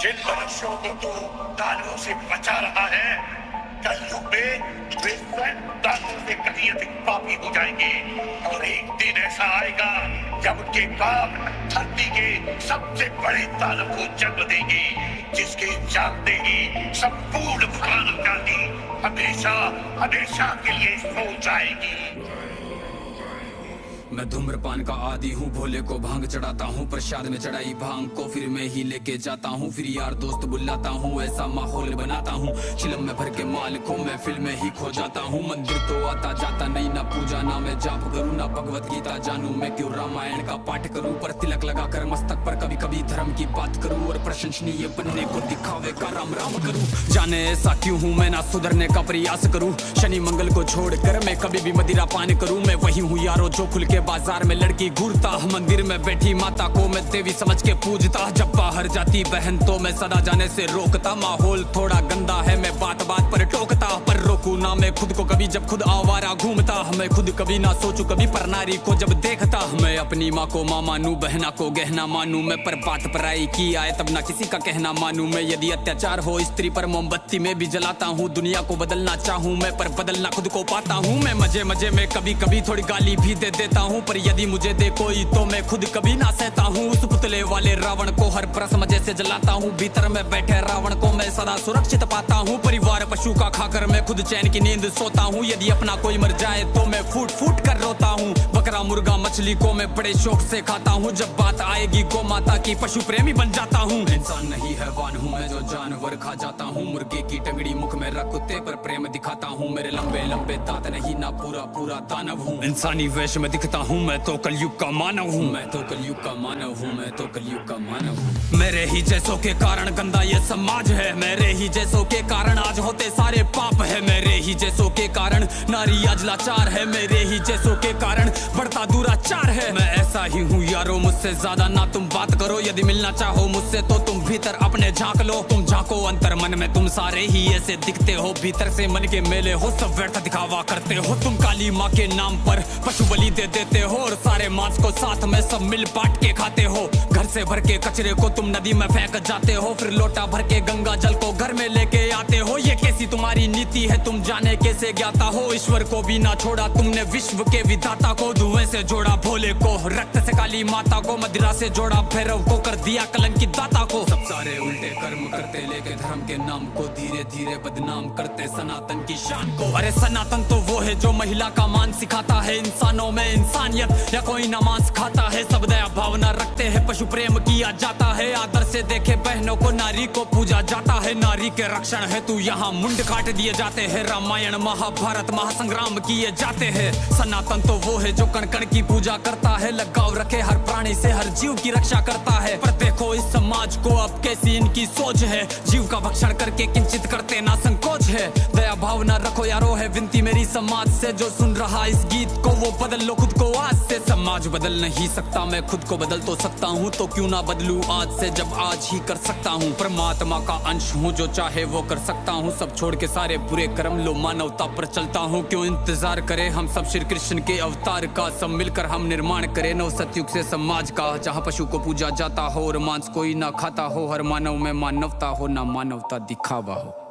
जिन मनुष्यों को तू दानवों से बचा रहा है, कलयुग में वे स्वयं दानवों से कहीं अधिक पापी हो जाएंगे। और एक दिन ऐसा आएगा जब उनके पाप धरती के सबसे बड़े दानव को जन्म देंगे, जिसके जानते ही संपूर्ण मानव जाति हमेशा हमेशा के लिए सो जाएगी। मैं धूम्रपान का आदी हूँ, भोले को भांग चढ़ाता हूँ, प्रसाद में चढ़ाई भांग को फिर मैं ही लेके जाता हूँ, फिर यार दोस्त बुलाता हूँ, ऐसा माहौल बनाता हूँ, चिलम में भर के माल को मैं फिल्म में ही खो जाता हूँ। मंदिर तो आता जाता नहीं, ना पूजा ना मैं जाप करूँ, ना भगवत गीता जानू, मैं क्यों रामायण का पाठ करूँ, पर तिलक लगा कर मस्तक पर कभी कभी धर्म की बात करूँ, और प्रशंसनीय बनने को दिखावे का राम राम करूँ। जाने ऐसा क्यों हूँ मैं, ना सुधरने का प्रयास करूँ, शनि मंगल को छोड़कर मैं कभी भी मदिरा पान करूँ। मैं वही हूँ यारो जो खुल के बाजार में लड़की घूरता, मंदिर में बैठी माता को मैं देवी समझ के पूजता, जब बाहर जाती बहन तो मैं सदा जाने से रोकता। माहौल थोड़ा गंदा है, मैं बात बात पर टोकता, पर रोकू ना मैं खुद को कभी जब खुद आवारा घूमता। मैं खुद कभी ना सोचू कभी पर नारी को जब देखता, मैं अपनी माँ को माँ मानू, बहना को गहना मानू, मैं पर बात पराई की आए तब ना किसी का कहना मानू। मैं यदि अत्याचार हो स्त्री पर मोमबत्ती में भी जलाता हूँ, दुनिया को बदलना चाहूँ मैं पर बदलना खुद को पाता हूँ। मैं मजे मजे में कभी कभी थोड़ी गाली भी दे देता हूँ, पर यदि मुझे दे कोई तो मैं खुद कभी ना सहता हूँ। उस पुतले वाले रावण को हर परस मजे से जलाता हूँ, भीतर में बैठे रावण को मैं सदा सुरक्षित पाता हूँ। परिवार पशु का खाकर मैं खुद चैन की नींद सोता हूँ, यदि अपना कोई मर जाए तो मैं फूट फूट कर रोता हूँ। बकरा मुर्गा मछली को मैं बड़े शौक से खाता हूँ, जब बात आएगी गौ माता की पशु प्रेमी बन जाता हूँ। इंसान नहीं हैवान हूँ मैं जो जानवर खा जाता हूँ, मुर्गे की टंगड़ी मुख में रख कुत्ते पर प्रेम दिखाता हूँ, मेरे लंबे लंबे दांत नहीं ना पूरा पूरा दानव हूँ। इंसानी वेश में दिखता हूँ मैं तो कलयुग का मानव हूँ, मैं तो कलयुग का मानव हूँ, मैं तो कलयुग का मानव हूँ। मेरे ही जैसों के कारण गंदा ये समाज है, मेरे ही जैसों के कारण आज होते सारे पाप है, मेरे ही जैसों के कारण नारी आज लाचार है, मेरे ही जैसों के कारण बढ़ता दुराचार है। मैं ऐसा ही हूँ यारो, मुझसे ज्यादा ना तुम बात करो, यदि मिलना चाहो मुझसे तो तुम भीतर अपने झांक लो। तुम झांको अंतर मन में, तुम सारे ही ऐसे दिखते हो, भीतर से मन के मेले हो, सब व्यर्थ दिखावा करते हो। तुम काली माँ के नाम पर पशु बलि दे देते हो, और सारे मांस को साथ में सब मिल बांट के खाते हो। घर से भर के कचरे को तुम नदी में फेंक जाते हो, फिर लोटा भर के गंगा जल को घर में लेके आते हो। ये कैसी तुम्हारी नीति है तुम जाने कैसे ज्ञाता हो, ईश्वर को भी ना छोड़ा तुमने विश्व के विधाता को, धुएं से जोड़ा भोले को, रक्त से काली माता को, मदिरा से जोड़ा भैरव को, कर दिया कलंकित दाता को। सब सारे उल्टे कर्म करते लेके धर्म के नाम को धीरे धीरे बदनाम करते सनातन की शान को। अरे सनातन तो वो है जो महिला का मान सिखाता है, इंसानों में इंसानियत या कोई नमाज खाता है, सब दया भावना रखते हैं, पशु प्रेम किया जाता है, आदर से देखे बहनों को, नारी को पूजा जाता है, नारी के रक्षण है तू यहाँ मुंड काट दिए जाते हैं, रामायण महाभारत महासंग्राम किए जाते हैं। सनातन तो वो है जो कण कण की पूजा करता है, लगाव रखे हर प्राणी से, हर जीव की रक्षा करता है। पर देखो इस समाज को अब कैसी इनकी सोच है, जीव का भक्षण करके किंचित करते ना संकोच है। दया भावना रखो यारो है विनती मेरी समाज से, जो सुन रहा इस गीत को वो बदल लो खुद को आज से। समाज बदल नहीं सकता मैं खुद को बदल तो सकता हूँ, तो क्यों ना बदलूं आज से जब आज ही कर सकता हूँ। परमात्मा का अंश हूँ, जो चाहे वो कर सकता हूँ, सब छोड़ के सारे बुरे कर्म लो मानवता पर चलता हूँ। क्यों इंतजार करें हम सब श्री कृष्ण के अवतार का, सब मिलकर हम निर्माण करें नव सतयुग से समाज का, जहाँ पशु को पूजा जाता हो और मांस कोई ना खाता हो, हर मानव में मानवता हो ना मानवता दिखावा हो।